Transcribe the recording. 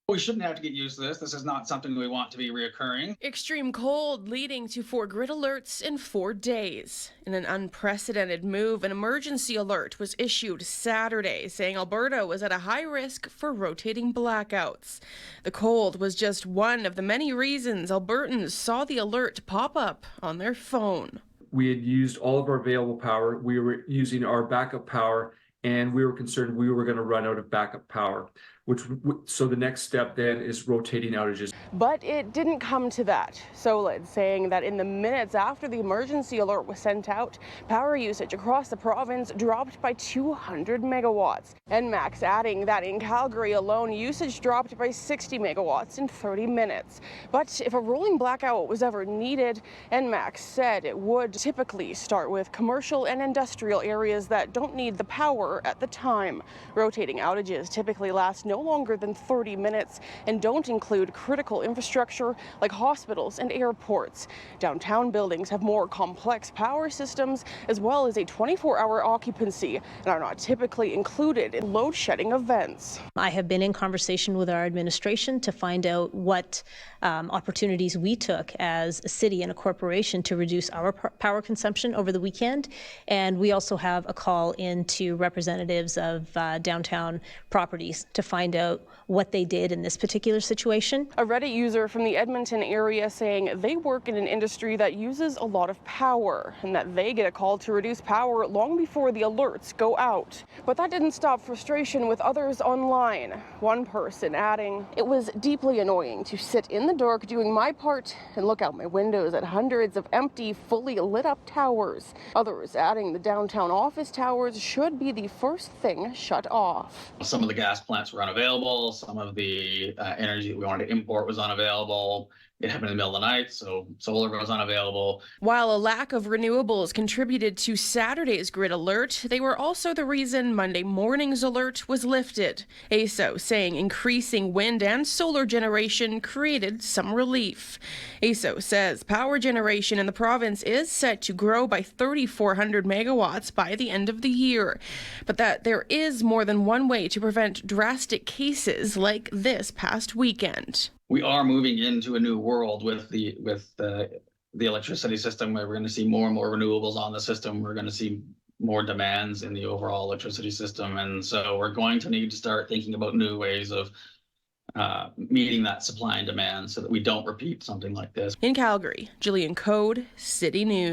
We shouldn't have to get used to this. This is not something we want to be reoccurring. Extreme cold leading to 4 grid alerts in 4 days. In an unprecedented move, an emergency alert was issued Saturday saying Alberta was at a high risk for rotating blackouts. The cold was just one of the many reasons Albertans saw the alert pop up on their phone. We had used all of our available power. We were using our backup power, and we were concerned we were going to run out of backup power. So the next step then is rotating outages. But it didn't come to that. Solid saying that in the minutes after the emergency alert was sent out, power usage across the province dropped by 200 megawatts. NMAX adding that in Calgary alone, usage dropped by 60 megawatts in 30 minutes. But if a rolling blackout was ever needed, NMAX said it would typically start with commercial and industrial areas that don't need the power at the time. Rotating outages typically last no longer than 30 minutes and don't include critical infrastructure like hospitals and airports. Downtown buildings have more complex power systems as well as a 24-hour occupancy and are not typically included in load shedding events. I have been in conversation with our administration to find out what opportunities we took as a city and a corporation to reduce our power consumption over the weekend. And we also have a call into representatives of downtown properties to find out what they did in this particular situation. A Reddit user from the Edmonton area saying they work in an industry that uses a lot of power and that they get a call to reduce power long before the alerts go out. But that didn't stop frustration with others online. One person adding, "It was deeply annoying to sit in the dark doing my part and look out my windows at hundreds of empty, fully lit up towers." Others adding the downtown office towers should be the first thing shut off. Some of the gas plants were unavailable. Some of the energy that we wanted to import was unavailable. It happened in the middle of the night, so solar was unavailable. While a lack of renewables contributed to Saturday's grid alert, they were also the reason Monday morning's alert was lifted. ASO saying increasing wind and solar generation created some relief. ASO says power generation in the province is set to grow by 3,400 megawatts by the end of the year, but that there is more than one way to prevent drastic cases like this past weekend. We are moving into a new world with the electricity system, where we're going to see more and more renewables on the system. We're going to see more demands in the overall electricity system, and so we're going to need to start thinking about new ways of meeting that supply and demand so that we don't repeat something like this. In Calgary, Jillian Code, City News.